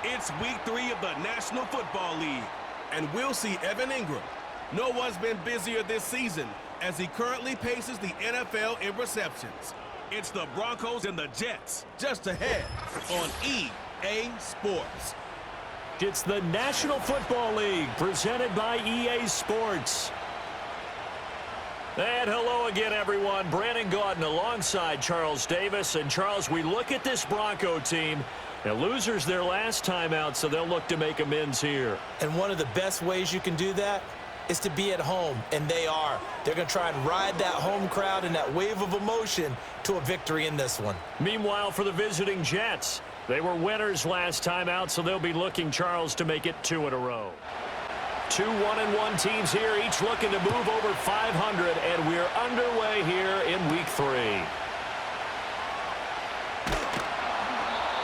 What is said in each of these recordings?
It's week 3 of the National Football League, and we'll see Evan Ingram. No one's been busier this season as he currently paces the NFL in receptions. It's the Broncos and the Jets just ahead on EA Sports. It's the National Football League presented by EA Sports. And hello again, everyone. Brandon Gaudin alongside Charles Davis. And Charles, we look at this Bronco team. Now, losers their last time out, so they'll look to make amends here. And one of the best ways you can do that is to be at home, and they are. They're going to try and ride that home crowd and that wave of emotion to a victory in this one. Meanwhile, for the visiting Jets, they were winners last time out, so they'll be looking, Charles, to make it 2 in a row. 2 1-1 teams here, each looking to move over 500, and we're underway here in week 3.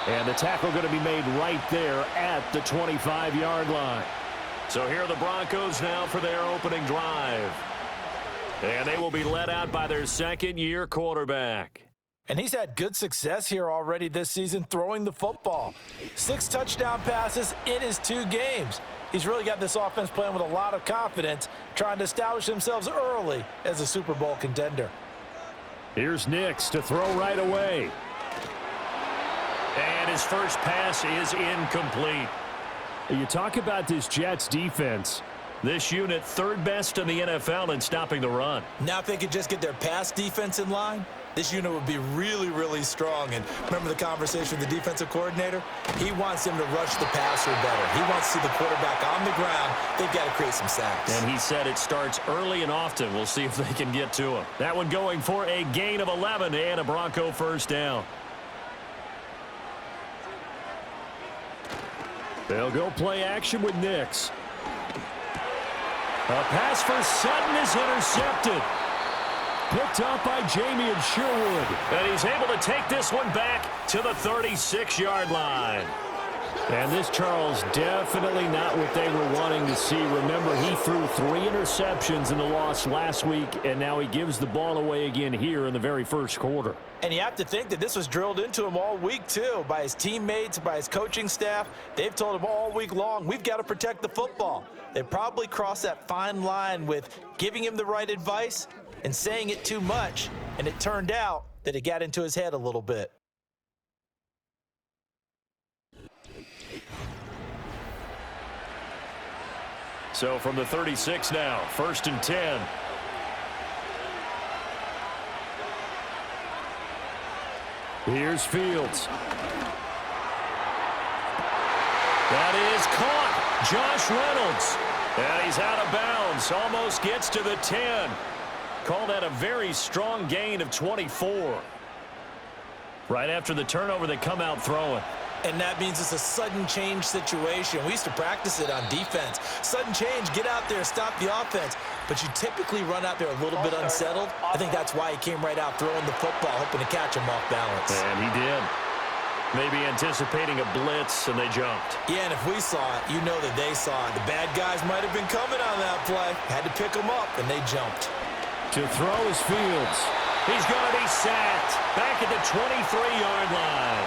And the tackle going to be made right there at the 25-yard line. So here are the Broncos now for their opening drive. And they will be led out by their second-year quarterback. And he's had good success here already this season throwing the football. 6 touchdown passes in his 2 games. He's really got this offense playing with a lot of confidence, trying to establish themselves early as a Super Bowl contender. Here's Nix to throw right away. And his first pass is incomplete. You talk about this Jets defense. This unit, 3rd best in the NFL in stopping the run. Now if they could just get their pass defense in line, this unit would be really, really strong. And remember the conversation with the defensive coordinator? He wants them to rush the passer better. He wants to see the quarterback on the ground. They've got to create some sacks. And he said it starts early and often. We'll see if they can get to him. That one going for a gain of 11 and a Bronco first down. They'll go play action with Nix. A pass for Sutton is intercepted. Picked up by Jamie Sherwood. And he's able to take this one back to the 36-yard line. And this, Charles, definitely not what they were wanting to see. Remember, he threw 3 interceptions in the loss last week, and now he gives the ball away again here in the very first quarter. And you have to think that this was drilled into him all week, too, by his teammates, by his coaching staff. They've told him all week long, we've got to protect the football. They probably crossed that fine line with giving him the right advice and saying it too much, and it turned out that it got into his head a little bit. So from the 36 now, 1st and 10. Here's Fields. That is caught. Josh Reynolds. And he's out of bounds. Almost gets to the 10. Call that a very strong gain of 24. Right after the turnover, they come out throwing. And that means it's a sudden change situation. We used to practice it on defense. Sudden change, get out there, stop the offense. But you typically run out there a little bit unsettled. I think that's why he came right out throwing the football, hoping to catch him off balance. And he did. Maybe anticipating a blitz, and they jumped. Yeah, and if we saw it, you know that they saw it. The bad guys might have been coming on that play. Had to pick them up, and they jumped. To throw is Fields. He's going to be sacked back at the 23-yard line.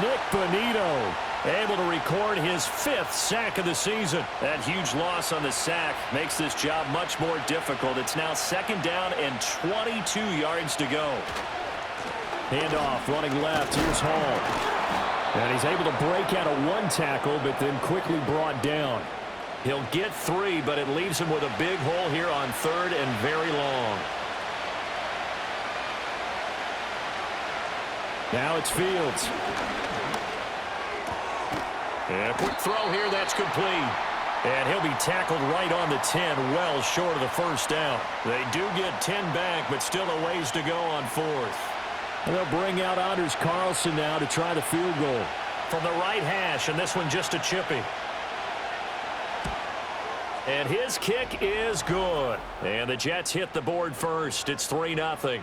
Nick Bonito able to record his 5th sack of the season. That huge loss on the sack makes this job much more difficult. It's now 2nd down and 22 yards to go. Handoff, running left. Here's Hall. And he's able to break out of 1 tackle, but then quickly brought down. He'll get 3, but it leaves him with a big hole here on 3rd and very long. Now it's Fields. And a quick throw here, that's complete. And he'll be tackled right on the 10, well short of the first down. They do get 10 back, but still a ways to go on 4th. And they'll bring out Anders Carlson now to try the field goal. From the right hash, and this one just a chippy. And his kick is good. And the Jets hit the board first. It's 3-0.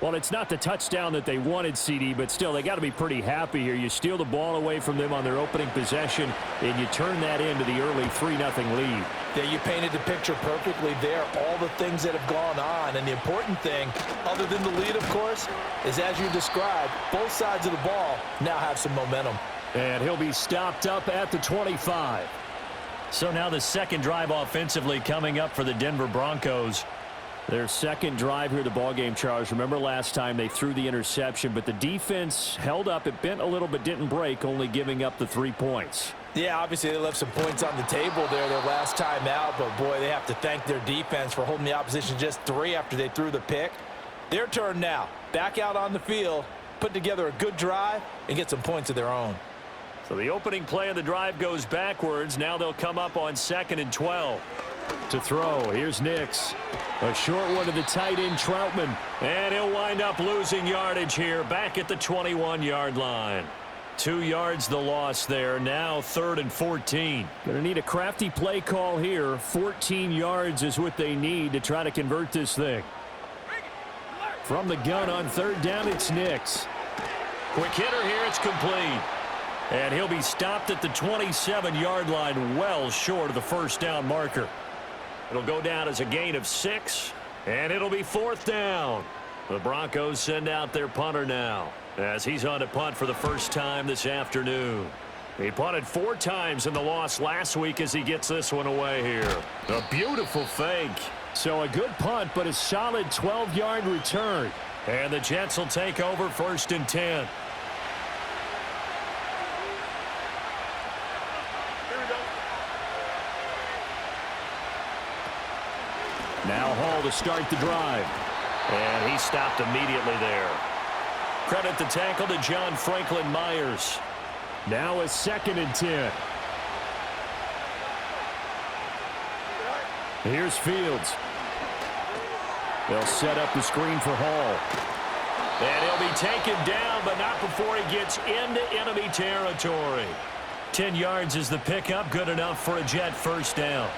Well, it's not the touchdown that they wanted, CD, but still, they got to be pretty happy here. You steal the ball away from them on their opening possession, and you turn that into the early 3-0 lead. Yeah, you painted the picture perfectly there, all the things that have gone on. And the important thing, other than the lead, of course, is as you described, both sides of the ball now have some momentum. And he'll be stopped up at the 25. So now the second drive offensively coming up for the Denver Broncos. Their second drive here, the ballgame, Charles. Remember last time they threw the interception, but the defense held up. It bent a little but didn't break, only giving up the 3 points. Yeah, obviously they left some points on the table there their last time out, but boy, they have to thank their defense for holding the opposition just 3 after they threw the pick. Their turn now. Back out on the field, put together a good drive, and get some points of their own. So the opening play of the drive goes backwards. Now they'll come up on 2nd and 12. To throw, here's Nix. A short one to the tight end, Troutman. And he'll wind up losing yardage here back at the 21-yard line. 2 yards the loss there. Now 3rd and 14. Going to need a crafty play call here. 14 yards is what they need to try to convert this thing. From the gun on 3rd down, it's Nix. Quick hitter here, it's complete. And he'll be stopped at the 27-yard line, well short of the first down marker. It'll go down as a gain of 6, and it'll be 4th down. The Broncos send out their punter now, as he's on to punt for the first time this afternoon. He punted 4 times in the loss last week as he gets this one away here. A beautiful fake. So a good punt, but a solid 12-yard return. And the Jets will take over 1st and 10. Now Hall to start the drive. And he stopped immediately there. Credit the tackle to John Franklin Myers. Now a 2nd and 10. Here's Fields. They'll set up the screen for Hall. And he'll be taken down, but not before he gets into enemy territory. 10 yards is the pickup, good enough for a Jet first down.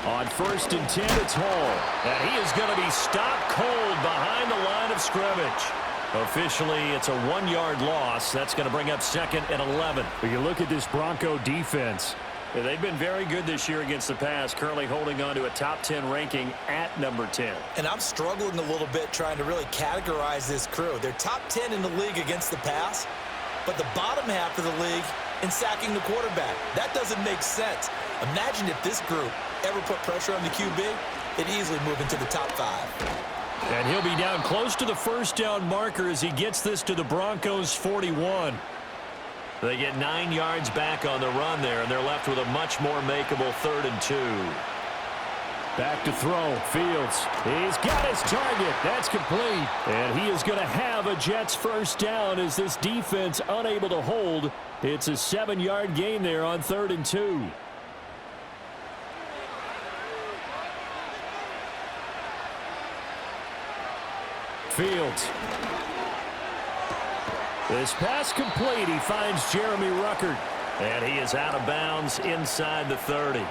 On 1st and 10, it's Hall. And he is going to be stopped cold behind the line of scrimmage. Officially, it's a 1-yard loss. That's going to bring up 2nd and 11. When you look at this Bronco defense, they've been very good this year against the pass, currently holding on to a top 10 ranking at number 10. And I'm struggling a little bit trying to really categorize this crew. They're top 10 in the league against the pass, but the bottom half of the league in sacking the quarterback. That doesn't make sense. Imagine if this group ever put pressure on the QB, they'd easily move into the top 5. And he'll be down close to the first down marker as he gets this to the Broncos 41. They get 9 yards back on the run there, and they're left with a much more makeable 3rd and 2. Back to throw. Fields. He's got his target. That's complete. And he is going to have a Jets first down as this defense unable to hold. It's a 7-yard gain there on 3rd and 2. Fields. This pass complete. He finds Jeremy Ruckert. And he is out of bounds inside the 30.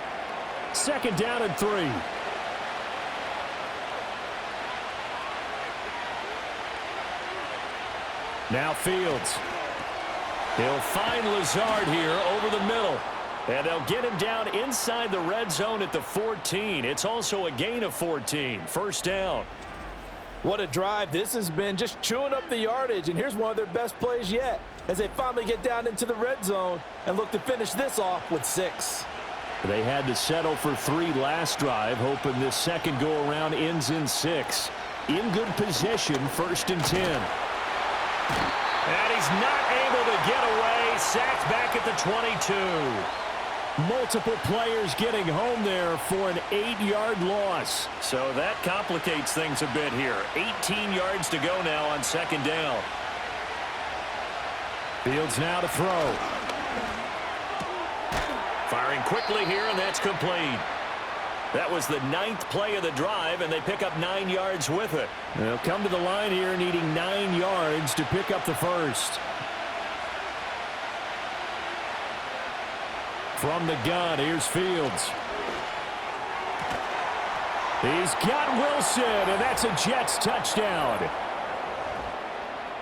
2nd down and 3. Now Fields. He'll find Lazard here over the middle. And they'll get him down inside the red zone at the 14. It's also a gain of 14. First down. What a drive this has been, just chewing up the yardage, and here's one of their best plays yet as they finally get down into the red zone and look to finish this off with 6. They had to settle for 3 last drive, hoping this second go-around ends in 6. In good position, 1st and 10. And he's not able to get away, sacked back at the 22. Multiple players getting home there for an 8-yard loss. So that complicates things a bit here. 18 yards to go now on 2nd down. Fields now to throw. Firing quickly here, and that's complete. That was the 9th play of the drive, and they pick up 9 yards with it. They'll come to the line here needing 9 yards to pick up the first. From the gun, here's Fields. He's got Wilson, and that's a Jets touchdown.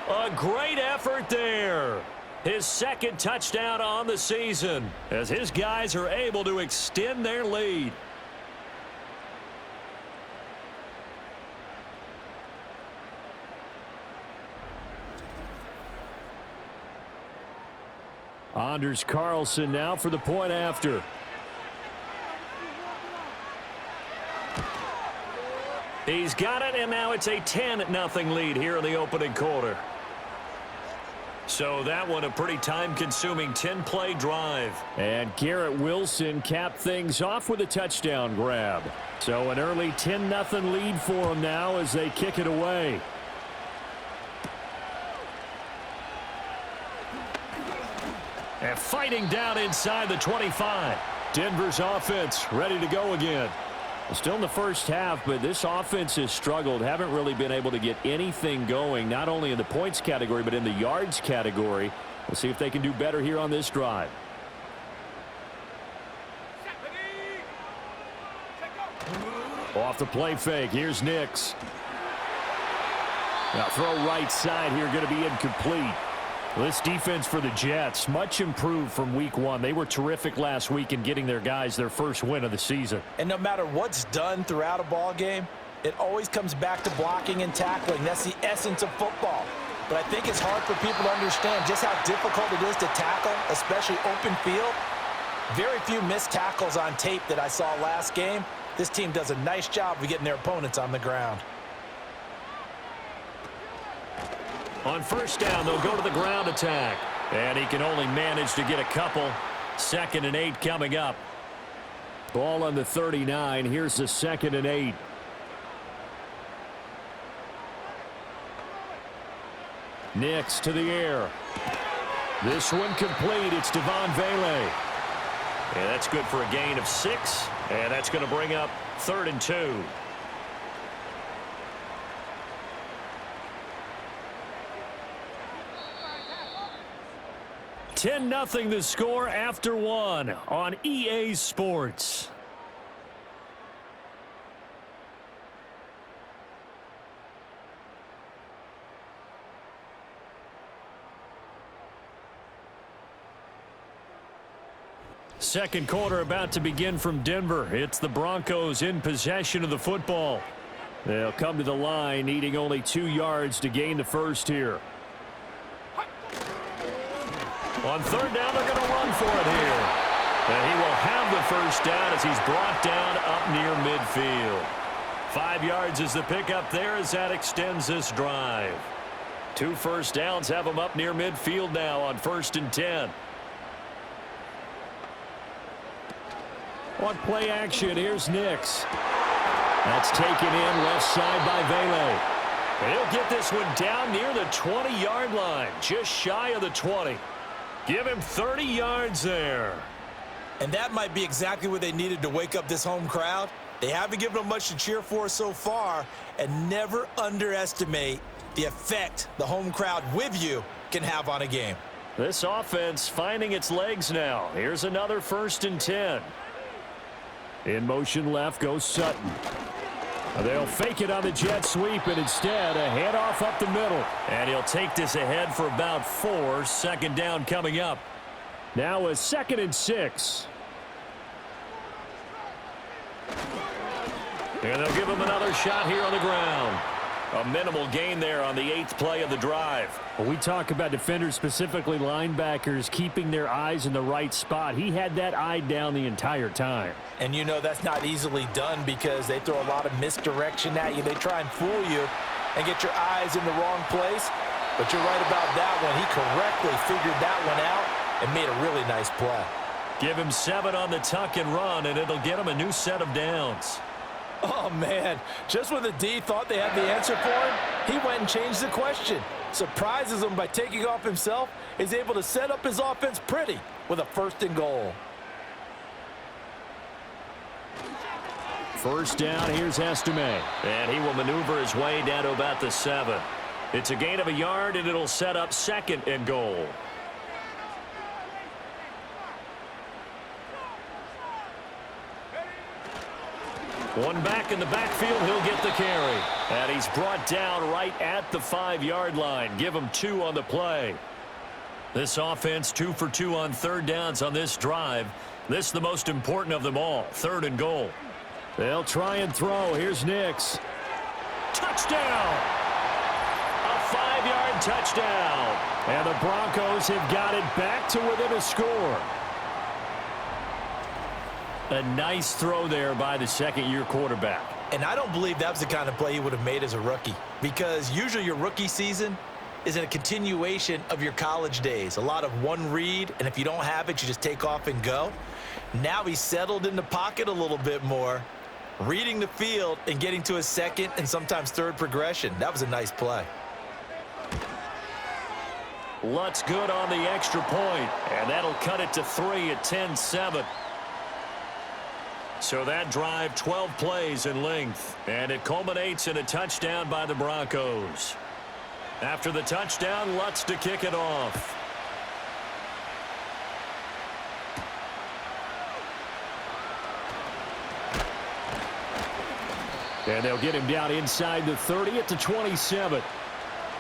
A great effort there. His 2nd touchdown on the season as his guys are able to extend their lead. Anders Carlson now for the point after. He's got it, and now it's a 10-0 lead here in the opening quarter. So that one a pretty time-consuming 10-play drive. And Garrett Wilson capped things off with a touchdown grab. So an early 10-0 lead for them now as they kick it away. And fighting down inside the 25. Denver's offense ready to go again. Still in the first half, but this offense has struggled. Haven't really been able to get anything going, not only in the points category, but in the yards category. We'll see if they can do better here on this drive. Off the play fake. Here's Nix. Now throw right side here, going to be incomplete. This defense for the Jets, much improved from week one. They were terrific last week in getting their guys their first win of the season. And no matter what's done throughout a ball game, it always comes back to blocking and tackling. That's the essence of football. But I think it's hard for people to understand just how difficult it is to tackle, especially open field. Very few missed tackles on tape that I saw last game. This team does a nice job of getting their opponents on the ground. On first down, they'll go to the ground attack. And he can only manage to get a couple. 2nd and 8 coming up. Ball on the 39. Here's the 2nd and 8. Nix to the air. This one complete. It's Devon Vele. And that's good for a gain of 6. And that's going to bring up 3rd and 2. $10-0 the score after one on EA Sports. Second quarter about to begin from Denver. It's the Broncos in possession of the football. They'll come to the line needing only 2 yards to gain the first here. On third down, they're going to run for it here. And he will have the first down as he's brought down up near midfield. 5 yards is the pickup there as that extends this drive. 2 first downs have him up near midfield now on 1st and 10. On play action, here's Nix. That's taken in left side by Vele. And he'll get this one down near the 20-yard line, just shy of the 20. Give him 30 yards there. And that might be exactly what they needed to wake up this home crowd. They haven't given them much to cheer for so far, and never underestimate the effect the home crowd with you can have on a game. This offense finding its legs now. Here's another 1st and 10. In motion left goes Sutton. They'll fake it on the jet sweep, and instead a handoff up the middle. And he'll take this ahead for about 4. 2nd down coming up. Now a 2nd and 6. And they'll give him another shot here on the ground. A minimal gain there on the 8th play of the drive. When we talk about defenders, specifically linebackers, keeping their eyes in the right spot, he had that eye down the entire time. And you know that's not easily done because they throw a lot of misdirection at you. They try and fool you and get your eyes in the wrong place. But you're right about that one. He correctly figured that one out and made a really nice play. Give him 7 on the tuck and run, and it'll get him a new set of downs. Oh, man. Just when the D thought they had the answer for him, he went and changed the question. Surprises him by taking off himself. Is able to set up his offense pretty with a 1st and goal. First down, here's Estime. And he will maneuver his way down to about the 7. It's a gain of a yard, and it'll set up 2nd and goal. One back in the backfield, he'll get the carry. And he's brought down right at the 5-yard line. Give him 2 on the play. This offense 2 for 2 on 3rd downs on this drive. This is the most important of them all, 3rd and goal. They'll try and throw. Here's Nix. Touchdown! A 5-yard touchdown. And the Broncos have got it back to within a score. A nice throw there by the second-year quarterback. And I don't believe that was the kind of play he would have made as a rookie, because usually your rookie season is in a continuation of your college days. A lot of one read, and if you don't have it, you just take off and go. Now he's settled in the pocket a little bit more, reading the field and getting to his second and sometimes third progression. That was a nice play. Lutt's good on the extra point, and that'll cut it to 3 at 10-7. So that drive, 12 plays in length, and it culminates in a touchdown by the Broncos. After the touchdown, Lutz to kick it off. And they'll get him down inside the 30 at the 27.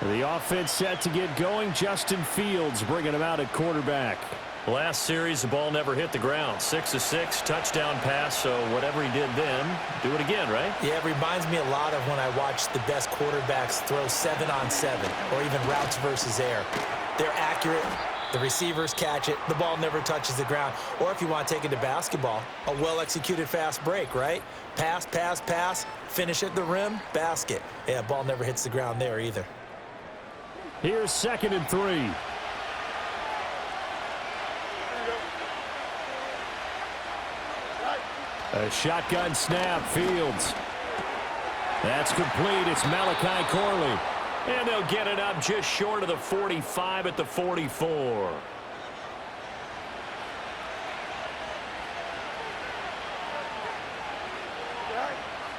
The offense set to get going. Justin Fields bringing him out at quarterback. Last series, the ball never hit the ground. 6 of 6, touchdown pass, so whatever he did then, do it again, right? Yeah, it reminds me a lot of when I watch the best quarterbacks throw 7-on-7 or even routes versus air. They're accurate. The receivers catch it. The ball never touches the ground. Or if you want to take it to basketball, a well-executed fast break, right? Pass, pass, pass, finish at the rim, basket. Yeah, ball never hits the ground there either. Here's 2nd and 3. A shotgun snap, Fields. That's complete. It's Malachi Corley. And they'll get it up just short of the 45 at the 44.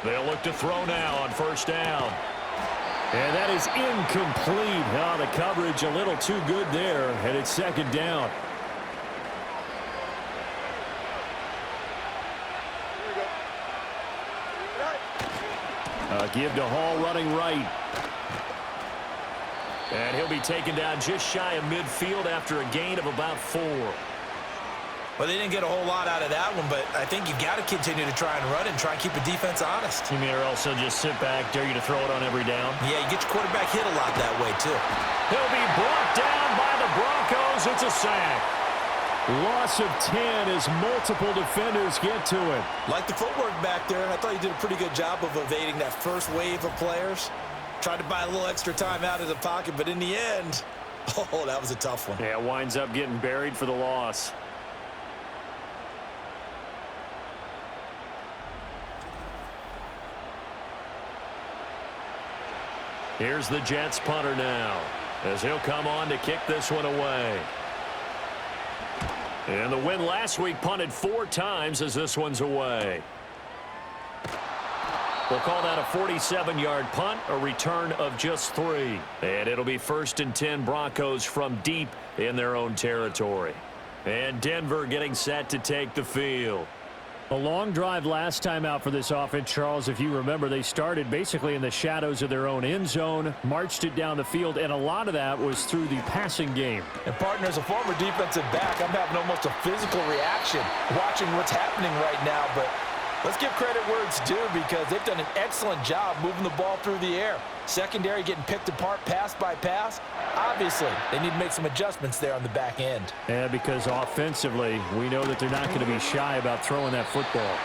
They'll look to throw now on first down. And that is incomplete. Oh, the coverage a little too good there, and it's 2nd down. Give to Hall running right. And he'll be taken down just shy of midfield after a gain of about 4. Well, they didn't get a whole lot out of that one, but I think you got to continue to try and run and try and keep the defense honest. You mean, or else he'll just sit back, dare you to throw it on every down? Yeah, you get your quarterback hit a lot that way, too. He'll be brought down by the Broncos. It's a sack. Loss of 10 as multiple defenders get to it. Like the footwork back there, I thought he did a pretty good job of evading that first wave of players. Tried to buy a little extra time out of the pocket, but in the end, oh, that was a tough one. Yeah, winds up getting buried for the loss. Here's the Jets punter now, as he'll come on to kick this one away. And the win last week punted 4 times as this one's away. We'll call that a 47-yard punt, a return of just 3. And it'll be 1st and 10 Broncos from deep in their own territory. And Denver getting set to take the field. A long drive last time out for this offense, Charles. If you remember, they started basically in the shadows of their own end zone, marched it down the field, and a lot of that was through the passing game. And, partner, as a former defensive back, I'm having almost a physical reaction watching what's happening right now. But let's give credit where it's due, because they've done an excellent job moving the ball through the air. Secondary getting picked apart pass by pass. Obviously, they need to make some adjustments there on the back end. Yeah, because offensively, we know that they're not going to be shy about throwing that football.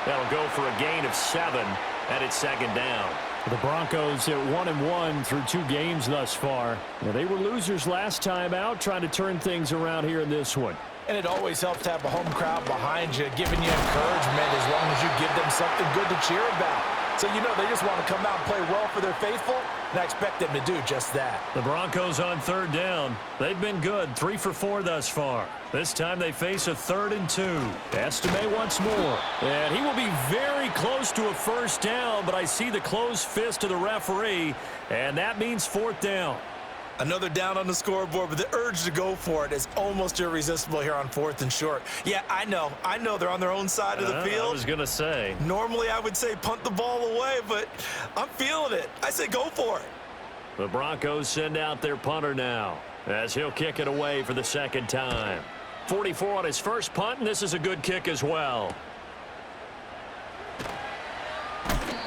That'll go for a gain of 7, and it's 2nd down. The Broncos at 1-1 through 2 games thus far. Now, they were losers last time out, trying to turn things around here in this one. And it always helps to have a home crowd behind you, giving you encouragement as long as you give them something good to cheer about. So, you know, they just want to come out and play well for their faithful, and I expect them to do just that. The Broncos on 3rd down. They've been good, 3 for 4 thus far. This time they face a 3rd and 2. Estime once more. And he will be very close to a 1st down, but I see the closed fist of the referee, and that means 4th down. Another down on the scoreboard, but the urge to go for it is almost irresistible here on 4th and short. Yeah, I know they're on their own side of the field. I was going to say. Normally I would say punt the ball away, but I'm feeling it. I say go for it. The Broncos send out their punter now, as he'll kick it away for the 2nd time. 44 on his first punt, and this is a good kick as well.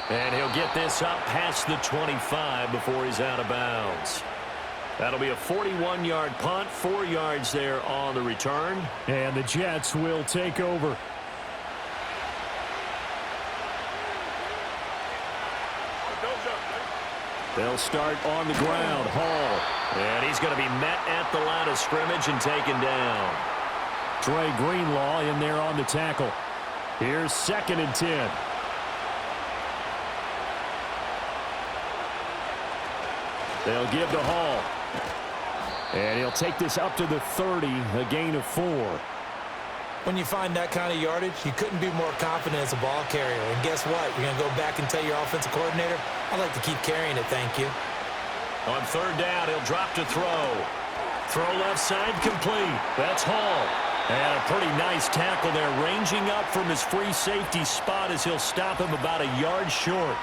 And he'll get this up past the 25 before he's out of bounds. That'll be a 41-yard punt, 4 yards there on the return. And the Jets will take over. They'll start on the ground. Hall. And he's going to be met at the line of scrimmage and taken down. Trey Greenlaw in there on the tackle. Here's 2nd and 10. They'll give to Hall. And he'll take this up to the 30, a gain of 4. When you find that kind of yardage, you couldn't be more confident as a ball carrier. And guess what? You're going to go back and tell your offensive coordinator, I'd like to keep carrying it, thank you. On 3rd down, he'll drop to throw. Throw left side complete. That's Hall. And a pretty nice tackle there, ranging up from his free safety spot as he'll stop him about a yard short.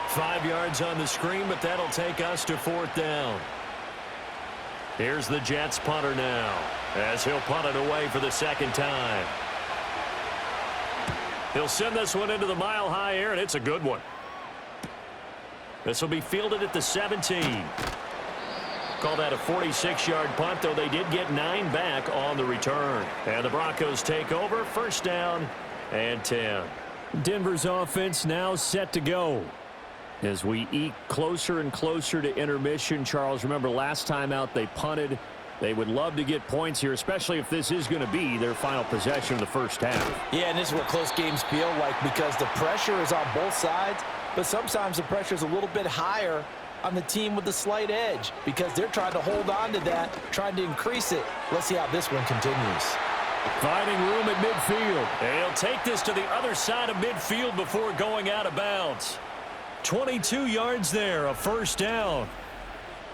5 yards on the screen, but that'll take us to 4th down. Here's the Jets punter now, as he'll punt it away for the 2nd time. He'll send this one into the mile-high air, and it's a good one. This will be fielded at the 17. Call that a 46-yard punt, though they did get 9 back on the return. And the Broncos take over, 1st down and 10. Denver's offense now set to go. As we eke closer and closer to intermission, Charles, remember last time out they punted. They would love to get points here, especially if this is going to be their final possession of the first half. Yeah, and this is what close games feel like because the pressure is on both sides, but sometimes the pressure is a little bit higher on the team with the slight edge because they're trying to hold on to that, trying to increase it. Let's see how this one continues. Finding room at midfield. And he'll take this to the other side of midfield before going out of bounds. 22 yards there, a 1st down.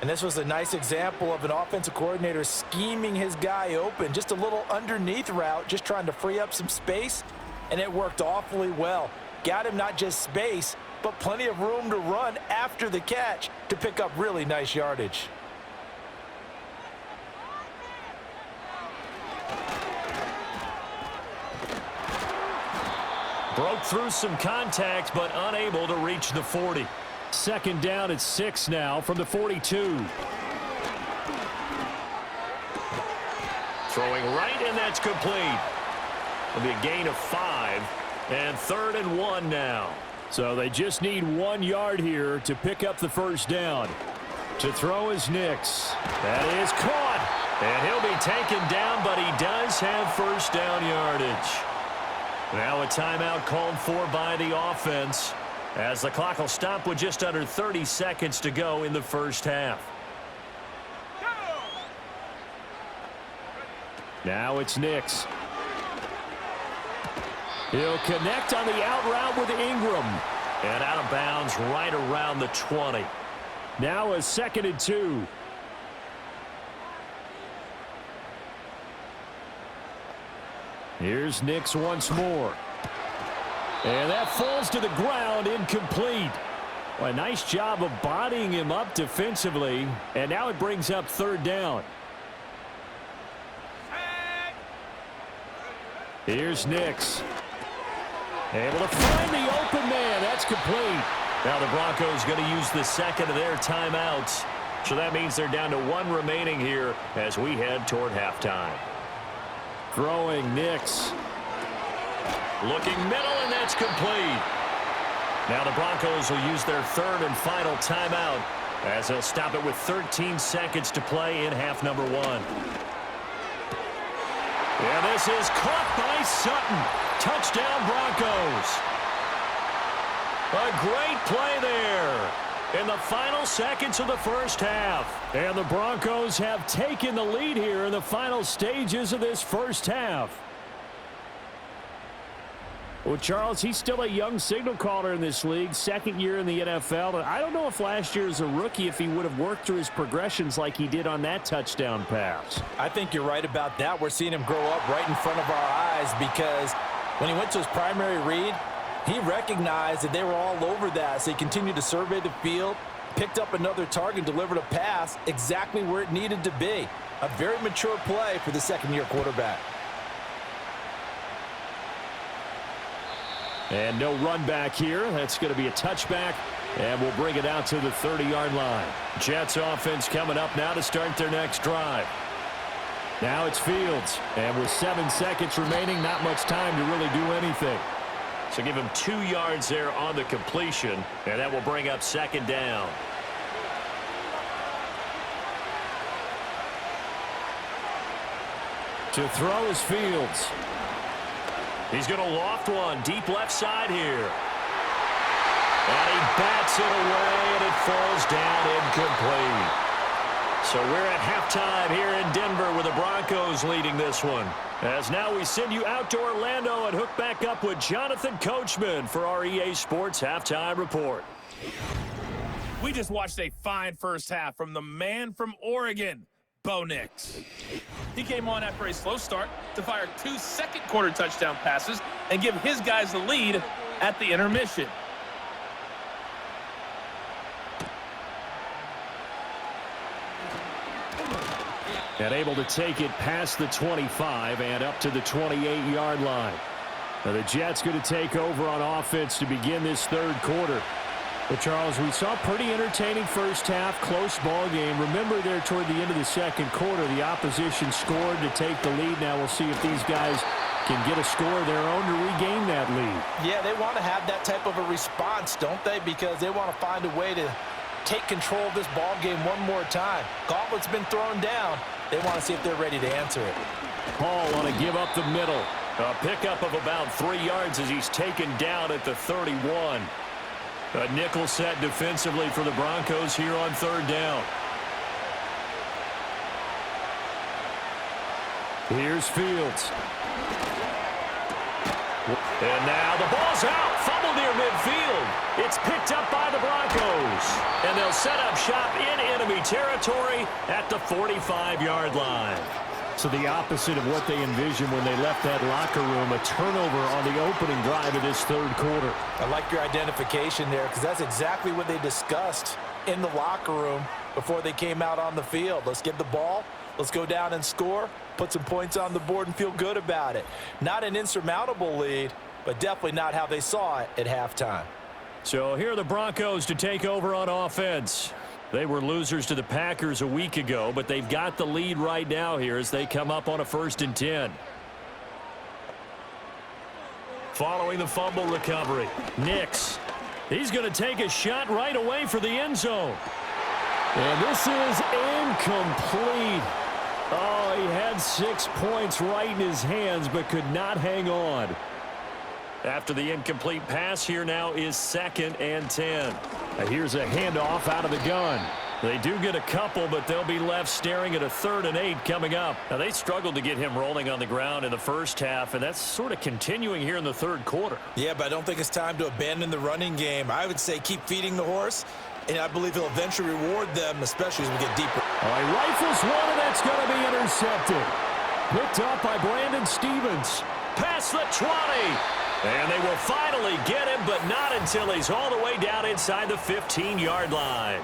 And this was a nice example of an offensive coordinator scheming his guy open. Just a little underneath route, just trying to free up some space, and it worked awfully well. Got him not just space, but plenty of room to run after the catch to pick up really nice yardage. Broke through some contact, but unable to reach the 40. 2nd down at 6 now from the 42. Throwing right, and that's complete. It'll be a gain of 5, and 3rd and 1 now. So they just need 1 yard here to pick up the 1st down. To throw is Nix. That is caught. And he'll be taken down, but he does have 1st down yardage. Now a timeout called for by the offense as the clock will stop with just under 30 seconds to go in the first half. Now it's Nix. He'll connect on the out route with Ingram. And out of bounds right around the 20. Now a 2nd and 2. Here's Nix once more. And that falls to the ground, incomplete. Well, a nice job of bodying him up defensively. And now it brings up 3rd down. Here's Nix. Able to find the open man. That's complete. Now the Broncos going to use the 2nd of their timeouts. So that means they're down to 1 remaining here as we head toward halftime. Throwing Nix. Looking middle, and that's complete. Now the Broncos will use their 3rd and final timeout as they'll stop it with 13 seconds to play in half number 1. And this is caught by Sutton. Touchdown Broncos. A great play there in the final seconds of the first half. And the Broncos have taken the lead here in the final stages of this first half. Well, Charles, he's still a young signal caller in this league, 2nd year in the NFL. And I don't know if last year as a rookie, if he would have worked through his progressions like he did on that touchdown pass. I think you're right about that. We're seeing him grow up right in front of our eyes because when he went to his primary read, he recognized that they were all over that. So he continued to survey the field, picked up another target, delivered a pass exactly where it needed to be. A very mature play for the 2nd-year quarterback. And no run back here. That's going to be a touchback And we'll bring it out to the 30-yard line. Jets offense coming up now to start their next drive. Now it's Fields. And with 7 seconds remaining, not much time to really do anything. So give him 2 yards there on the completion, and that will bring up second down. To throw is Fields. He's going to loft one deep left side here. And he bats it away, and it falls down incomplete. So we're at halftime here in Denver with the Broncos leading this one. As now we send you out to Orlando and hook back up with Jonathan Coachman for our EA Sports Halftime Report. We just watched a fine first half from the man from Oregon, Bo Nix. He came on after a slow start to fire 2 second-quarter touchdown passes and give his guys the lead at the intermission. And able to take it past the 25 and up to the 28-yard line. Now the Jets going to take over on offense to begin this third quarter. But, Charles, we saw a pretty entertaining first half, close ball game. Remember there toward the end of the second quarter, the opposition scored to take the lead. Now we'll see if these guys can get a score of their own to regain that lead. Yeah, they want to have that type of a response, don't they? Because they want to find a way to take control of this ball game one more time. Gauntlet's been thrown down. They want to see if they're ready to answer it. Paul on a give up the middle. A pickup of about 3 yards as he's taken down at the 31. A nickel set defensively for the Broncos here on third down. Here's Fields. And now the ball's out. Fumble near midfield. It's picked up by the Broncos. And they'll set up shop in enemy territory at the 45-yard line. So the opposite of what they envisioned when they left that locker room, a turnover on the opening drive of this third quarter. I like your identification there because that's exactly what they discussed in the locker room before they came out on the field. Let's get the ball. Let's go down and score, put some points on the board and feel good about it. Not an insurmountable lead, but definitely not how they saw it at halftime. So here are the Broncos to take over on offense. They were losers to the Packers a week ago, but they've got the lead right now here as they come up on a 1st and 10. Following the fumble recovery, Nix. He's going to take a shot right away for the end zone. And this is incomplete. Oh, he had 6 points right in his hands, but could not hang on. after the incomplete pass, here now is 2nd and 10. Here's a handoff out of the gun. They do get a couple, but they'll be left staring at a 3rd and 8 coming up. Now, they struggled to get him rolling on the ground in the first half, and that's sort of continuing here in the third quarter. Yeah, but I don't think it's time to abandon the running game. I would say keep feeding the horse, and I believe he'll eventually reward them, especially as we get deeper. Oh, he rifles one, and that's going to be intercepted. Picked up by Brandon Stevens. Past the 20. And they will finally get him, but not until he's all the way down inside the 15-yard line.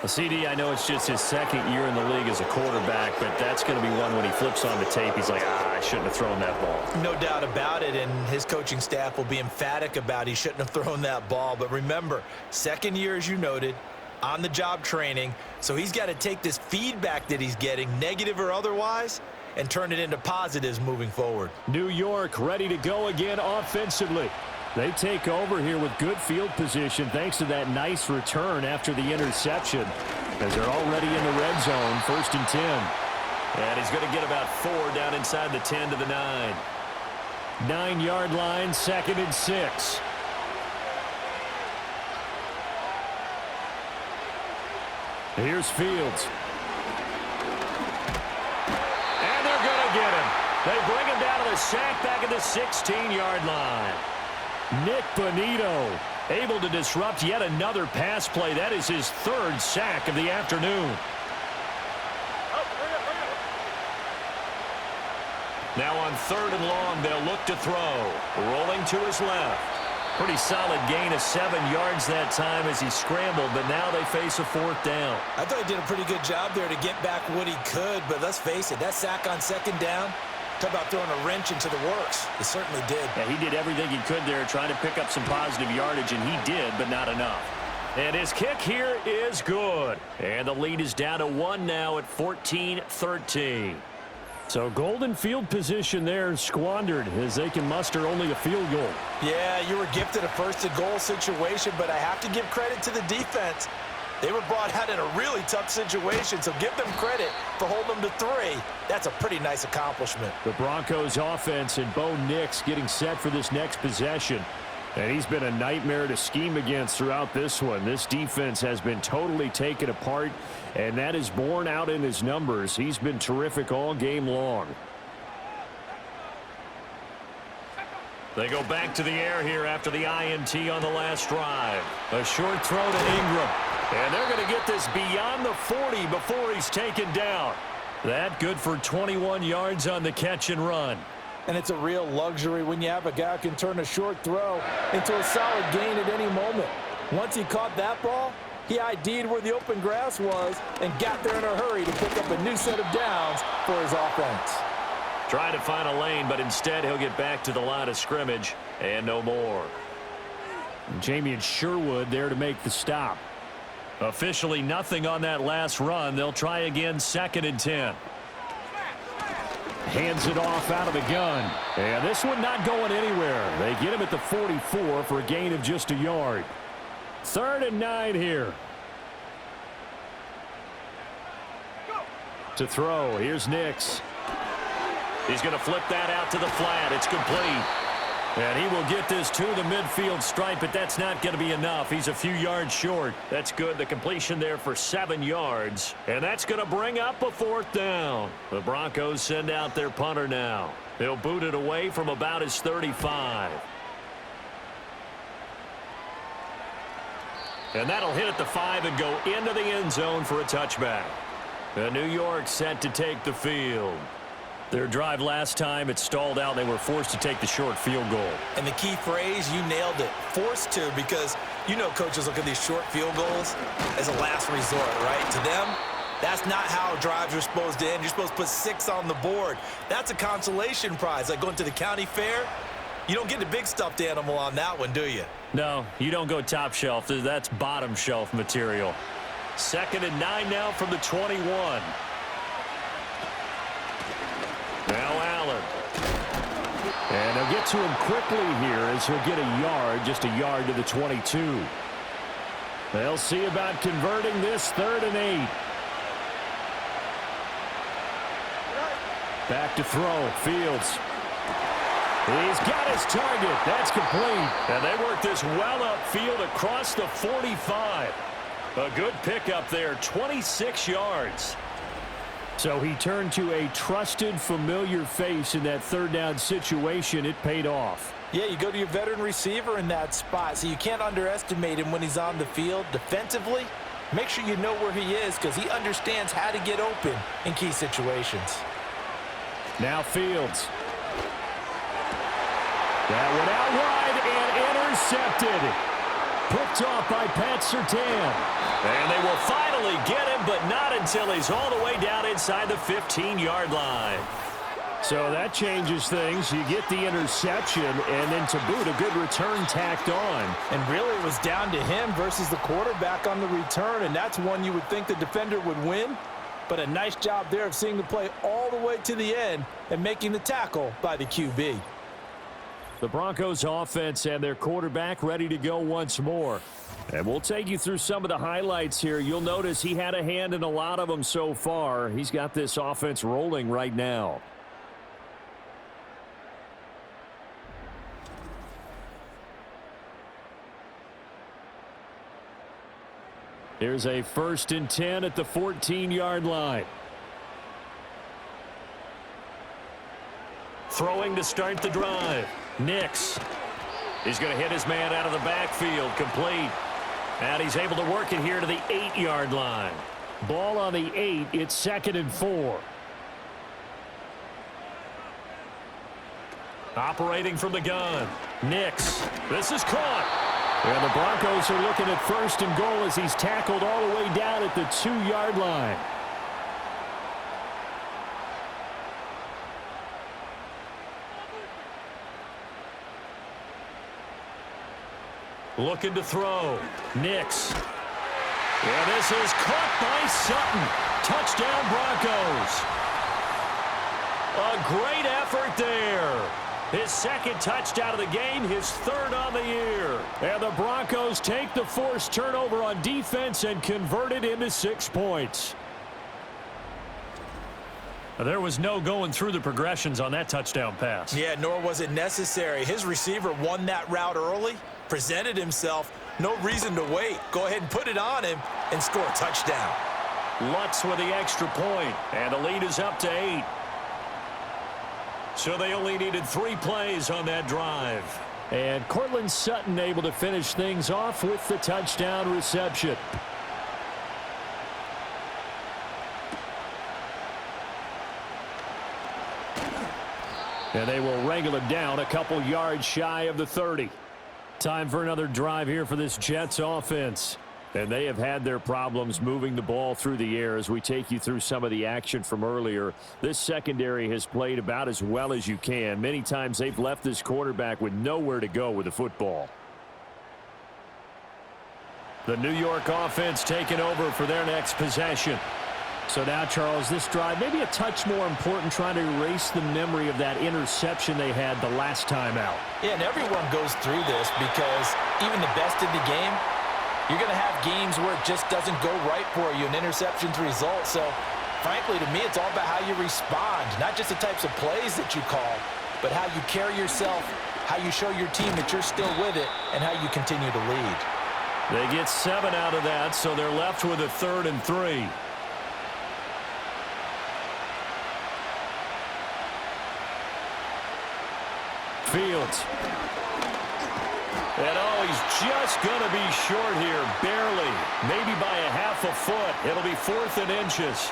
Well, CD, I know it's just his 2nd year in the league as a quarterback, but that's going to be one when he flips on the tape, he's like, I shouldn't have thrown that ball. No doubt about it, and his coaching staff will be emphatic about he shouldn't have thrown that ball. But remember, 2nd year, as you noted, on-the-job training, so he's got to take this feedback that he's getting, negative or otherwise, and turn it into positives moving forward. New York ready to go again offensively. They take over here with good field position thanks to that nice return after the interception, as they're already in the red zone, 1st and 10. And he's going to get about 4 down inside the 10 to the 9. 9-yard line, 2nd and 6. Here's Fields. And they're going to get him. They bring him down to the sack back at the 16-yard line. Nick Bonito able to disrupt yet another pass play. That is his 3rd sack of the afternoon. Now on 3rd and long, they'll look to throw. Rolling to his left. Pretty solid gain of 7 yards that time as he scrambled, but now they face a 4th down. I thought he did a pretty good job there to get back what he could, but let's face it, that sack on 2nd down, talk about throwing a wrench into the works. He certainly did. Yeah, he did everything he could there, trying to pick up some positive yardage, and he did, but not enough. And his kick here is good. And the lead is down to 1 now at 14-13. So golden field position there squandered as they can muster only a field goal. Yeah, you were gifted a first-and-goal situation, but I have to give credit to the defense. They were brought out in a really tough situation, so give them credit for holding them to 3. That's a pretty nice accomplishment. The Broncos offense and Bo Nix getting set for this next possession. And he's been a nightmare to scheme against throughout this one. This defense has been totally taken apart, and that is borne out in his numbers. He's been terrific all game long. They go back to the air here after the INT on the last drive. A short throw to Ingram. And they're going to get this beyond the 40 before he's taken down. That good for 21 yards on the catch and run. And it's a real luxury when you have a guy who can turn a short throw into a solid gain at any moment. Once he caught that ball, he ID'd where the open grass was and got there in a hurry to pick up a new set of downs for his offense. Trying to find a lane, but instead he'll get back to the line of scrimmage and no more. Jamian Sherwood there to make the stop. Officially nothing on that last run. They'll try again 2nd and 10. Hands it off out of the gun. And this one not going anywhere. They get him at the 44 for a gain of just a yard. 3rd and 9 here. To throw. Here's Nix. He's going to flip that out to the flat. It's complete. And he will get this to the midfield stripe, but that's not going to be enough. He's a few yards short. That's good. The completion there for 7 yards. And that's going to bring up a 4th down. The Broncos send out their punter now. He'll boot it away from about his 35. And that'll hit at the 5 and go into the end zone for a touchback. And New York set to take the field. Their drive last time, it stalled out. They were forced to take the short field goal. And the key phrase, you nailed it, forced to, because you know coaches look at these short field goals as a last resort, right? To them, that's not how drives are supposed to end. You're supposed to put 6 on the board. That's a consolation prize. Like going to the county fair, you don't get the big stuffed animal on that one, do you? No, you don't go top shelf. That's bottom shelf material. 2nd and 9 now from the 21. Now Allen. And they'll get to him quickly here as he'll get a yard, just a yard to the 22. They'll see about converting this 3rd and 8. Back to throw. Fields. He's got his target. That's complete. And they work this well upfield across the 45. A good pickup there, 26 yards. So he turned to a trusted, familiar face in that 3rd down situation. It paid off. Yeah, you go to your veteran receiver in that spot, so you can't underestimate him when he's on the field. Defensively, make sure you know where he is because he understands how to get open in key situations. Now Fields. That went out wide and intercepted. Picked off by Pat Surtain. And they will finally get him, but not until he's all the way down inside the 15-yard line. So that changes things. You get the interception, and then to boot, a good return tacked on. And really, it was down to him versus the quarterback on the return, and that's one you would think the defender would win. But a nice job there of seeing the play all the way to the end and making the tackle by the QB. The Broncos offense and their quarterback ready to go once more. And we'll take you through some of the highlights here. You'll notice he had a hand in a lot of them so far. He's got this offense rolling right now. Here's a 1st and 10 at the 14-yard line. Throwing to start the drive. Nix. He's going to hit his man out of the backfield. Complete. And he's able to work it here to the 8-yard line. Ball on the 8. It's 2nd and 4. Operating from the gun. Nix. This is caught. And the Broncos are looking at 1st and goal as he's tackled all the way down at the 2-yard line. Looking to throw. Nix. Yeah, this is caught by Sutton. Touchdown, Broncos. A great effort there. His second touchdown of the game, his third on the year. And the Broncos take the forced turnover on defense and convert it into 6 points. There was no going through the progressions on that touchdown pass. Yeah, nor was it necessary. His receiver won that route early, presented himself. No reason to wait. Go ahead and put it on him and score a touchdown. Lutz with the extra point, and the lead is up to 8. So they only needed 3 plays on that drive. And Cortland Sutton able to finish things off with the touchdown reception. And they will wrangle it down a couple yards shy of the 30. Time for another drive here for this Jets offense. And they have had their problems moving the ball through the air as we take you through some of the action from earlier. This secondary has played about as well as you can. Many times they've left this quarterback with nowhere to go with the football. The New York offense taking over for their next possession. So now, Charles, this drive maybe a touch more important, trying to erase the memory of that interception they had the last time out. Yeah, and everyone goes through this because even the best in the game, you're going to have games where it just doesn't go right for you, and interceptions result. So, frankly, to me, it's all about how you respond, not just the types of plays that you call, but how you carry yourself, how you show your team that you're still with it, and how you continue to lead. They get 7 out of that, so they're left with a 3rd and 3. Fields. And he's just going to be short here, barely. Maybe by a half a foot. It'll be 4th and inches.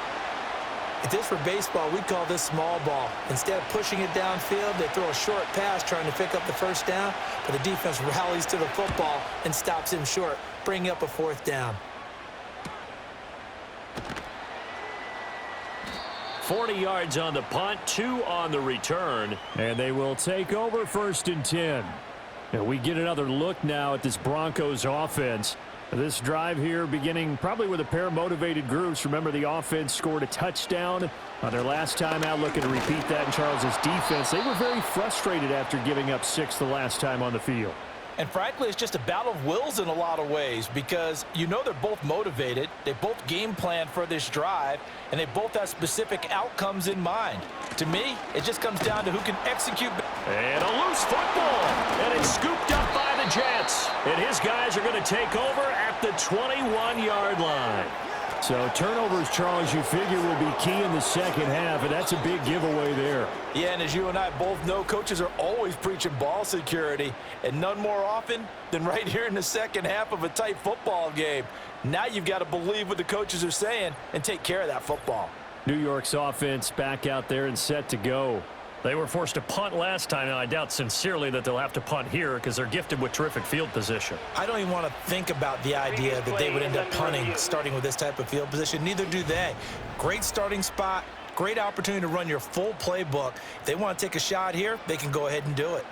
If this were baseball, we'd call this small ball. Instead of pushing it downfield, they throw a short pass trying to pick up the first down, but the defense rallies to the football and stops him short, bringing up a 4th down. 40 yards on the punt, 2 on the return. And they will take over 1st and 10. And we get another look now at this Broncos offense. This drive here beginning probably with a pair of motivated groups. Remember, the offense scored a touchdown on their last time out, looking to repeat that in Charles's defense. They were very frustrated after giving up 6 the last time on the field. And frankly, it's just a battle of wills in a lot of ways because you know they're both motivated. They both game plan for this drive, and they both have specific outcomes in mind. To me, it just comes down to who can execute. And a loose football, and it's scooped up by the Jets. And his guys are going to take over at the 21-yard line. So turnovers, Charles, you figure will be key in the second half, and that's a big giveaway there. Yeah, and as you and I both know, coaches are always preaching ball security, and none more often than right here in the second half of a tight football game. Now you've got to believe what the coaches are saying and take care of that football. New York's offense back out there and set to go. They were forced to punt last time, and I doubt sincerely that they'll have to punt here because they're gifted with terrific field position. I don't even want to think about the idea that they would end up punting starting with this type of field position. Neither do they. Great starting spot, great opportunity to run your full playbook. If they want to take a shot here, they can go ahead and do it.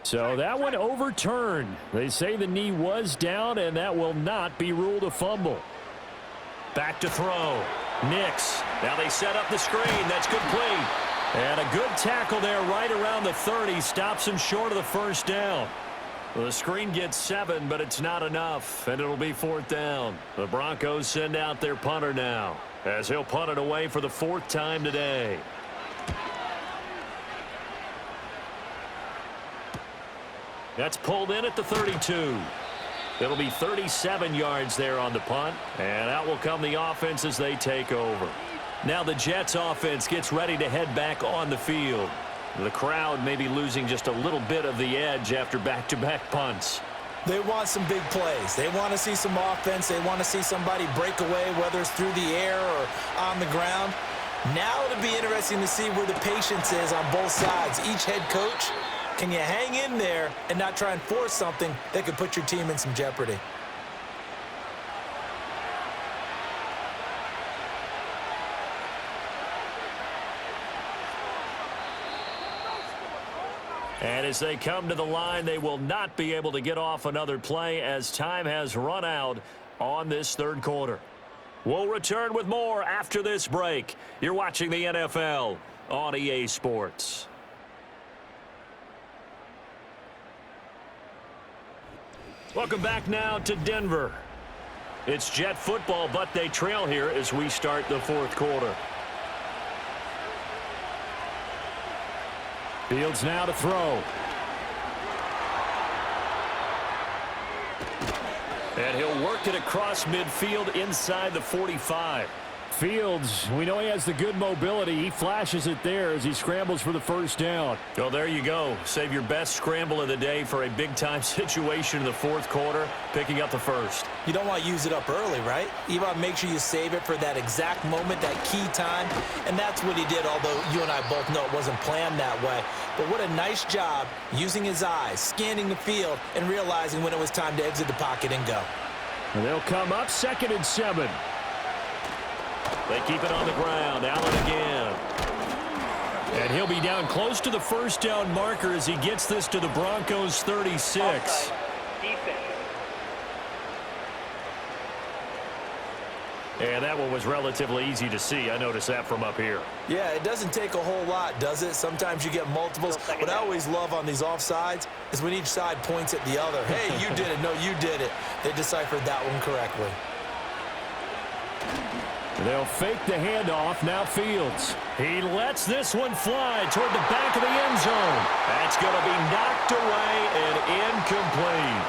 So that one overturned. They say the knee was down, and that will not be ruled a fumble. Back to throw. Nix. Now they set up the screen. That's complete. And a good tackle there right around the 30. Stops him short of the first down. The screen gets 7, but it's not enough, and it'll be 4th down. The Broncos send out their punter now, as he'll punt it away for the 4th time today. That's pulled in at the 32. It'll be 37 yards there on the punt, and out will come the offense as they take over. Now the Jets offense gets ready to head back on the field. The crowd may be losing just a little bit of the edge after back-to-back punts. They want some big plays. They want to see some offense. They want to see somebody break away, whether it's through the air or on the ground. Now it'll be interesting to see where the patience is on both sides. Each head coach, can you hang in there and not try and force something that could put your team in some jeopardy? As they come to the line, they will not be able to get off another play as time has run out on this third quarter. We'll return with more after this break. You're watching the NFL on EA Sports. Welcome back now to Denver. It's Jet football, but they trail here as we start the fourth quarter. Fields now to throw. And he'll work it across midfield inside the 45. Fields, we know he has the good mobility. He flashes it there as he scrambles for the first down. Well, there you go. Save your best scramble of the day for a big-time situation in the fourth quarter, picking up the first. You don't want to use it up early, right? You want to make sure you save it for that exact moment, that key time, and that's what he did, although you and I both know it wasn't planned that way. But what a nice job using his eyes, scanning the field, and realizing when it was time to exit the pocket and go. And they'll come up 2nd and 7. They keep it on the ground. Allen again. And he'll be down close to the first down marker as he gets this to the Broncos 36. And that one was relatively easy to see. I noticed that from up here. Yeah, it doesn't take a whole lot, does it? Sometimes you get multiples. What I always love on these offsides is when each side points at the other. Hey, you did it. No, you did it. They deciphered that one correctly. They'll fake the handoff. Now Fields. He lets this one fly toward the back of the end zone. That's going to be knocked away and incomplete.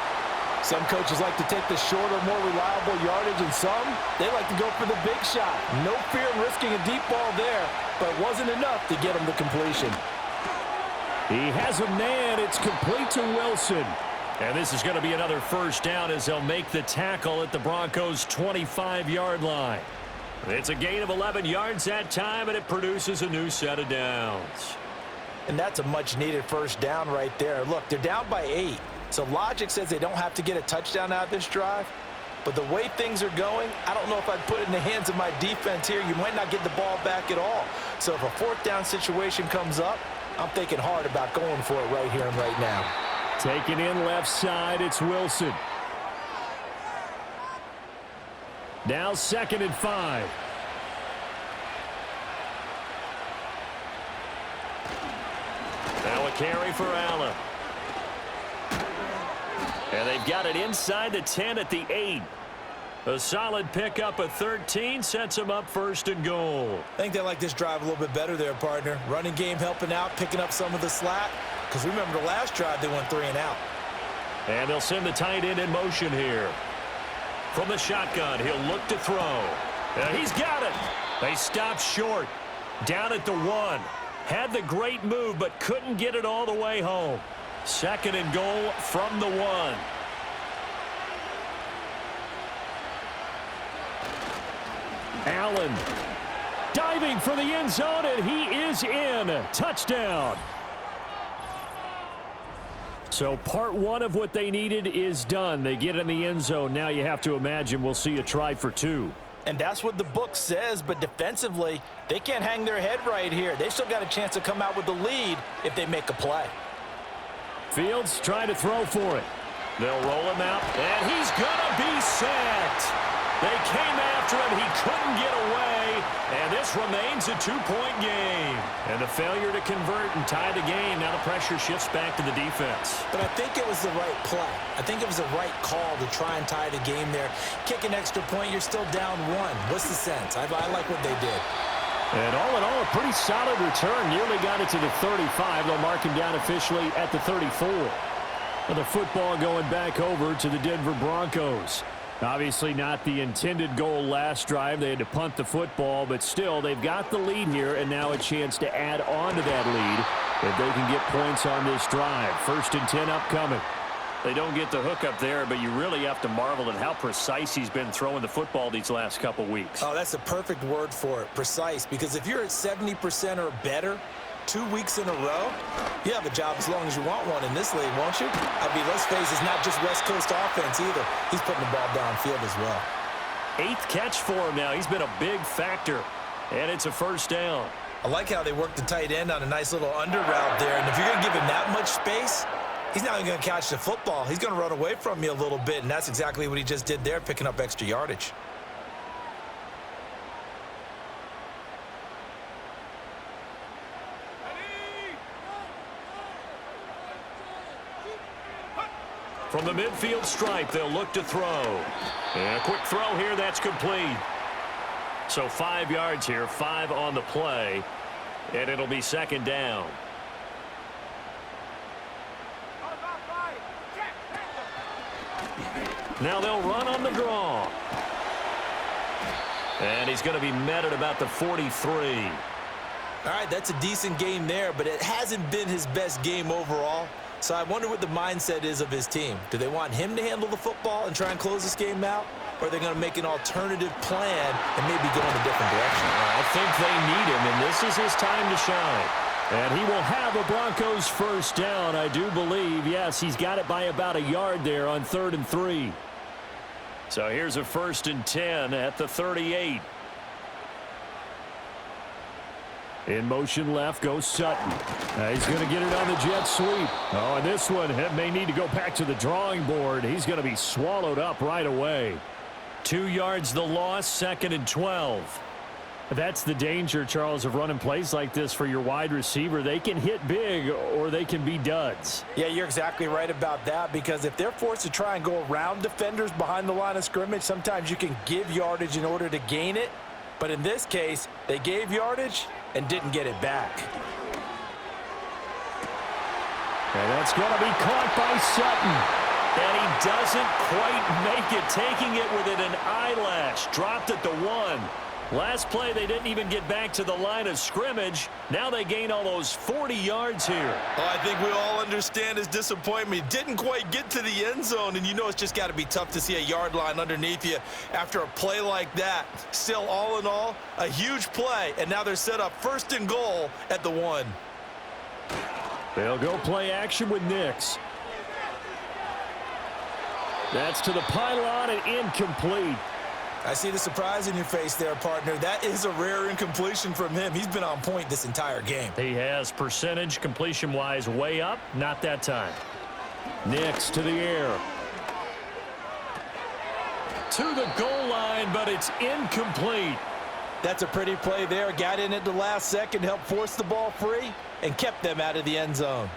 Some coaches like to take the shorter, more reliable yardage, and some, they like to go for the big shot. No fear in risking a deep ball there, but it wasn't enough to get him to completion. He has a man. It's complete to Wilson. And this is going to be another first down as they'll make the tackle at the Broncos' 25-yard line. It's a gain of 11 yards that time, and it produces a new set of downs. And that's a much-needed first down right there. Look, they're down by 8. So logic says they don't have to get a touchdown out of this drive. But the way things are going, I don't know if I'd put it in the hands of my defense here. You might not get the ball back at all. So if a fourth down situation comes up, I'm thinking hard about going for it right here and right now. Taking in left side, it's Wilson. Now 2nd and 5. Now a carry for Allen. And they've got it inside the 10 at the 8. A solid pickup of 13 sets them up 1st and goal. I think they like this drive a little bit better there, partner. Running game helping out, picking up some of the slack. Because remember the last drive, they went 3 and out. And they'll send the tight end in motion here. From the shotgun, he'll look to throw. And he's got it. They stopped short. Down at the 1. Had the great move, but couldn't get it all the way home. 2nd and goal from the 1. Allen diving for the end zone, and he is in. Touchdown. So part 1 of what they needed is done. They get in the end zone. Now you have to imagine we'll see a try for 2. And that's what the book says, but defensively, they can't hang their head right here. They've still got a chance to come out with the lead if they make a play. Fields trying to throw for it. They'll roll him out, and he's going to be sacked. They came after him. He couldn't get away, and this remains a 2-point game. And the failure to convert and tie the game, now the pressure shifts back to the defense. But I think it was the right play. I think it was the right call to try and tie the game there. Kick an extra point, you're still down 1. What's the sense? I like what they did. And all in all, a pretty solid return. Nearly got it to the 35. They'll mark him down officially at the 34. And the football going back over to the Denver Broncos. Obviously not the intended goal last drive. They had to punt the football, but still they've got the lead here, and now a chance to add on to that lead if they can get points on this drive. 1st and 10 upcoming. They don't get the hook up there, but you really have to marvel at how precise he's been throwing the football these last couple weeks. Oh, that's a perfect word for it, precise, because if you're at 70% or better 2 weeks in a row, you have a job as long as you want one in this league, won't you? I mean, let's face it, it's not just West Coast offense either. He's putting the ball downfield as well. 8th catch for him now. He's been a big factor, and it's a 1st down. I like how they work the tight end on a nice little under route there. And if you're going to give him that much space, he's not even going to catch the football. He's going to run away from you a little bit, and that's exactly what he just did there, picking up extra yardage. From the midfield stripe, they'll look to throw. And a quick throw here, that's complete. So 5 yards here, 5 on the play, and it'll be second down. Now they'll run on the draw. And he's going to be met at about the 43. All right, that's a decent game there, but it hasn't been his best game overall. So I wonder what the mindset is of his team. Do they want him to handle the football and try and close this game out? Or are they going to make an alternative plan and maybe go in a different direction? I think they need him, and this is his time to shine. And he will have a Broncos first down, I do believe. Yes, he's got it by about a yard there on 3rd and 3. So here's a 1st and 10 at the 38. In motion left goes Sutton. He's going to get it on the jet sweep. Oh, and this one may need to go back to the drawing board. He's going to be swallowed up right away. 2 yards the loss, 2nd and 12. That's the danger, Charles, of running plays like this for your wide receiver. They can hit big or they can be duds. Yeah, you're exactly right about that, because if they're forced to try and go around defenders behind the line of scrimmage, sometimes you can give yardage in order to gain it. But in this case, they gave yardage and didn't get it back. And that's going to be caught by Sutton. And he doesn't quite make it, taking it within an eyelash. Dropped at the 1. Last play, they didn't even get back to the line of scrimmage. Now they gain almost 40 yards here. Well, I think we all understand his disappointment. Didn't quite get to the end zone, and you know it's just got to be tough to see a yard line underneath you after a play like that. Still, all in all, a huge play, and now they're set up 1st and goal at the 1. They'll go play action with Nix. That's to the pylon and incomplete. I see the surprise in your face there, partner. That is a rare incompletion from him. He's been on point this entire game. He has percentage completion-wise way up. Not that time. Nix to the air. To the goal line, but it's incomplete. That's a pretty play there. Got in at the last second, helped force the ball free, and kept them out of the end zone.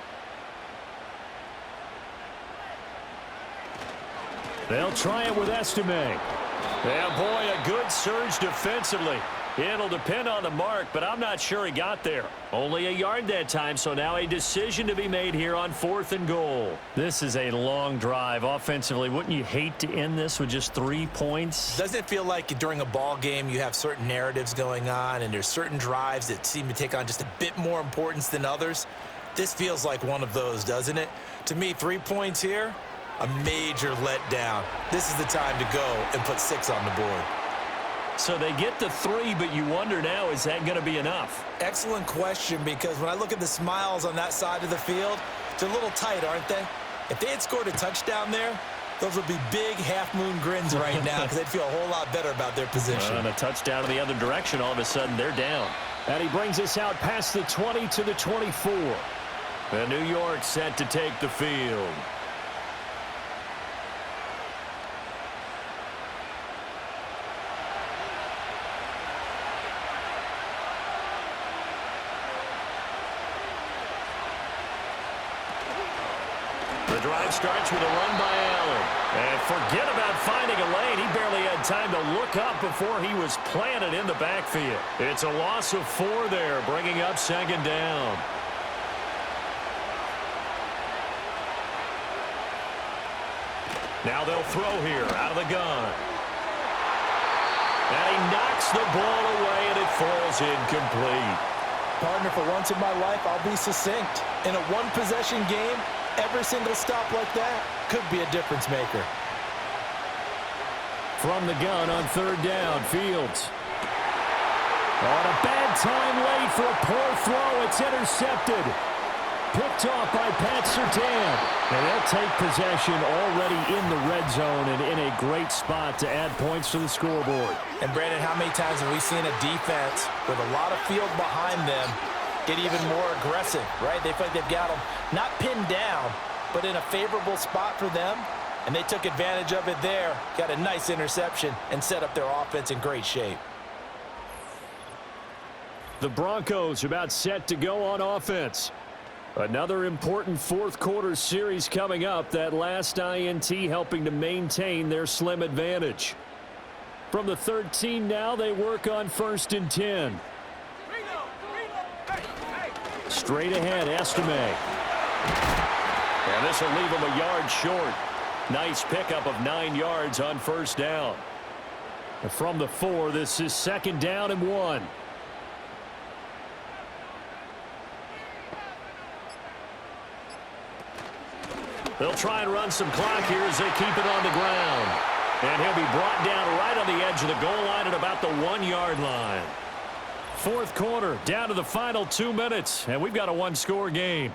They'll try it with Estime. Yeah, boy, a good surge defensively. It'll depend on the mark, but I'm not sure he got there. Only a yard that time, so now a decision to be made here on 4th and goal. This is a long drive offensively. Wouldn't you hate to end this with just 3 points? Doesn't it feel like during a ball game you have certain narratives going on and there's certain drives that seem to take on just a bit more importance than others? This feels like one of those, doesn't it? To me, 3 points here, a major letdown. This is the time to go and put 6 on the board. So they get the 3, but you wonder now, is that going to be enough? Excellent question, because when I look at the smiles on that side of the field, they're a little tight, aren't they? If they had scored a touchdown there, those would be big half-moon grins right now, because they'd feel a whole lot better about their position. And a touchdown in the other direction, all of a sudden they're down. And he brings us out past the 20 to the 24. And New York set to take the field. The drive starts with a run by Allen. And forget about finding a lane. He barely had time to look up before he was planted in the backfield. It's a loss of 4 there, bringing up 2nd down. Now they'll throw here out of the gun. And he knocks the ball away, and it falls incomplete. Partner, for once in my life, I'll be succinct. In a one-possession game, every single stop like that could be a difference maker. From the gun on 3rd down, Fields. On a bad time late for a poor throw. It's intercepted. picked off by Pat Surtain. And they'll take possession already in the red zone and in a great spot to add points to the scoreboard. And Brandon, how many times have we seen a defense with a lot of field behind them get even more aggressive, right? They feel like they've got them not pinned down, but in a favorable spot for them. And they took advantage of it there, got a nice interception, and set up their offense in great shape. The Broncos are about set to go on offense. Another important fourth quarter series coming up. That last INT helping to maintain their slim advantage. From the 13 now, they work on 1st and 10. Straight ahead, Estime. And this will leave him a yard short. Nice pickup of 9 yards on 1st down. From the 4, this is 2nd down and 1. They'll try and run some clock here as they keep it on the ground. And he'll be brought down right on the edge of the goal line at about the 1-yard line. Fourth quarter, down to the final 2 minutes, and we've got a one-score game.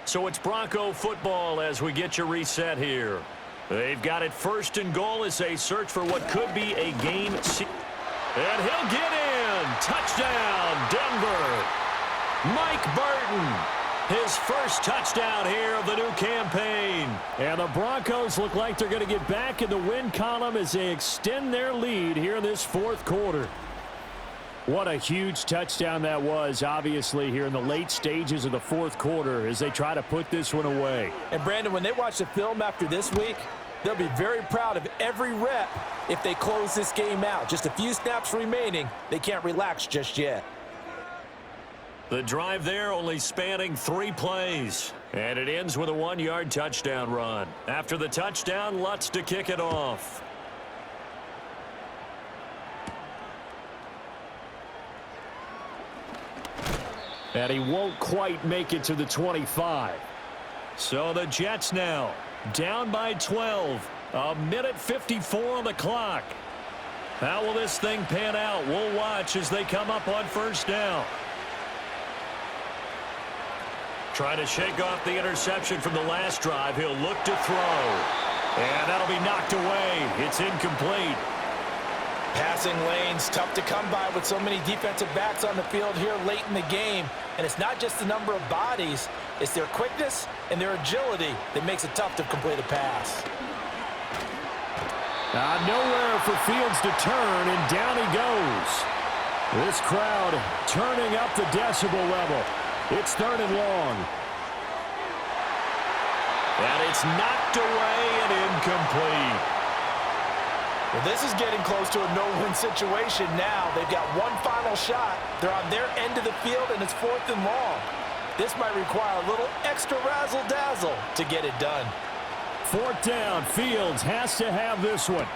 So it's Bronco football as we get you reset here. They've got it 1st and goal as they search for what could be a game. And he'll get in. Touchdown, Denver. Mike Burton. His first touchdown here of the new campaign. And the Broncos look like they're going to get back in the win column as they extend their lead here in this fourth quarter. What a huge touchdown that was, obviously, here in the late stages of the fourth quarter as they try to put this one away. And, Brandon, when they watch the film after this week, they'll be very proud of every rep if they close this game out. Just a few snaps remaining. They can't relax just yet. The drive there only spanning 3 plays. And it ends with a 1-yard touchdown run. After the touchdown, Lutz to kick it off. And he won't quite make it to the 25. So the Jets now down by 12. 1:54 on the clock. How will this thing pan out? We'll watch as they come up on 1st down. Trying to shake off the interception from the last drive. He'll look to throw. And that'll be knocked away. It's incomplete. Passing lanes, tough to come by with so many defensive backs on the field here late in the game. And it's not just the number of bodies. It's their quickness and their agility that makes it tough to complete a pass. Nowhere for Fields to turn, and down he goes. This crowd turning up the decibel level. It's 3rd and long. And it's knocked away and incomplete. Well, this is getting close to a no-win situation now. They've got one final shot. They're on their end of the field, and it's 4th and long. This might require a little extra razzle-dazzle to get it done. 4th down. Fields has to have this one.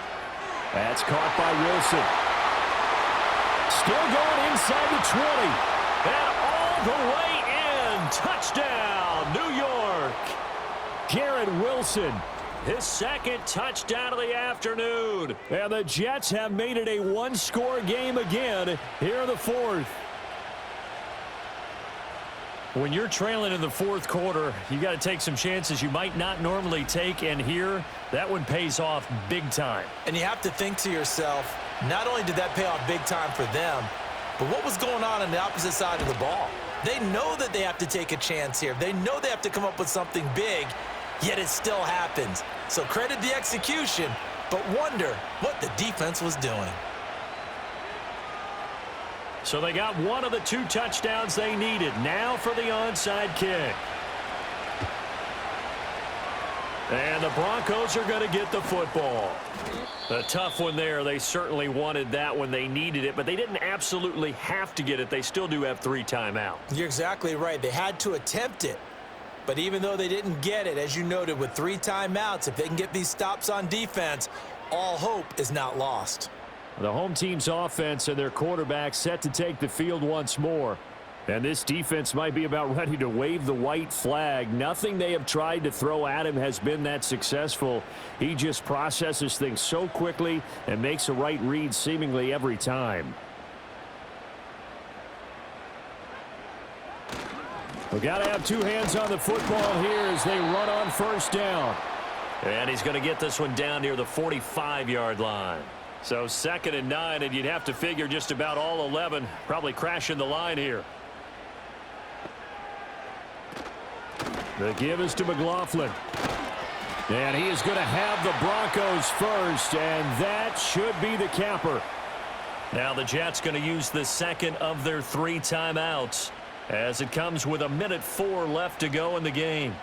That's caught by Wilson. Still going inside the 20. And all the way in. Touchdown, New York. Garrett Wilson. His 2nd touchdown of the afternoon. And the Jets have made it a one-score game again here in the 4th. When you're trailing in the 4th quarter, you got to take some chances you might not normally take, and here, that one pays off big time. And you have to think to yourself, not only did that pay off big time for them, but what was going on the opposite side of the ball? They know that they have to take a chance here. They know they have to come up with something big, yet it still happens. So credit the execution, but wonder what the defense was doing. So they got one of the 2 touchdowns they needed. Now for the onside kick. And the Broncos are going to get the football. A tough one there. They certainly wanted that when they needed it, but they didn't absolutely have to get it. They still do have 3 timeouts. You're exactly right. They had to attempt it. But even though they didn't get it, as you noted, with 3 timeouts, if they can get these stops on defense, all hope is not lost. The home team's offense and their quarterback set to take the field once more. And this defense might be about ready to wave the white flag. Nothing they have tried to throw at him has been that successful. He just processes things so quickly and makes a right read seemingly every time. We got to have two hands on the football here as they run on first down. And he's going to get this one down near the 45-yard line. So 2nd and 9, and you'd have to figure just about all 11 probably crashing the line here. The give is to McLaughlin. And he is going to have the Broncos first, and that should be the capper. Now the Jets going to use the second of their 3 timeouts as it comes with 1:04 left to go in the game.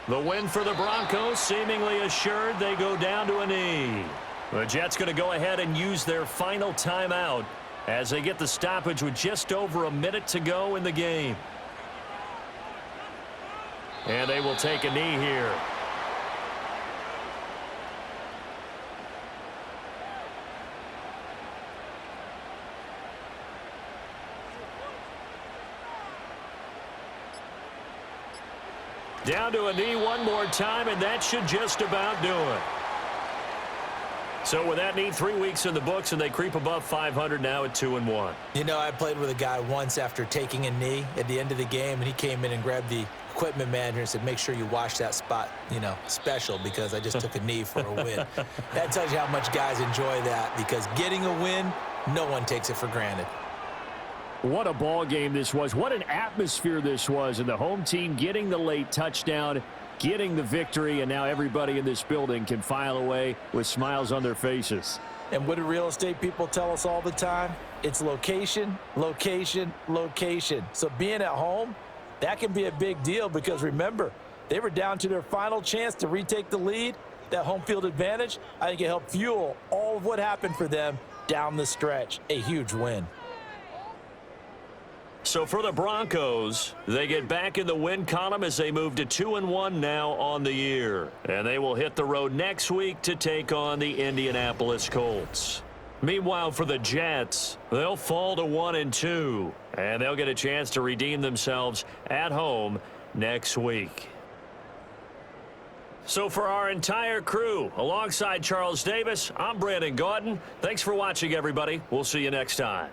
The win for the Broncos seemingly assured. They go down to a knee. The Jets going to go ahead and use their final timeout as they get the stoppage with just over 1 minute to go in the game. And they will take a knee here. Down to a knee one more time, and that should just about do it. So with that knee, 3 weeks in the books, and they creep above 500 now at 2-1. You know, I played with a guy once after taking a knee at the end of the game, and he came in and grabbed the equipment manager and said, make sure you wash that spot, you know, special, because I just took a knee for a win. That tells you how much guys enjoy that, because getting a win, no one takes it for granted. What a ball game this was. What an atmosphere this was. And the home team getting the late touchdown, getting the victory, and now everybody in this building can file away with smiles on their faces. And what do real estate people tell us all the time? It's location, location, location. So being at home, that can be a big deal, because remember, they were down to their final chance to retake the lead. That home field advantage, I think it helped fuel all of what happened for them down the stretch. A huge win. So for the Broncos, they get back in the win column as they move to 2-1 now on the year. And they will hit the road next week to take on the Indianapolis Colts. Meanwhile, for the Jets, they'll fall to 1-2. And they'll get a chance to redeem themselves at home next week. So for our entire crew, alongside Charles Davis, I'm Brandon Gaudin. Thanks for watching, everybody. We'll see you next time.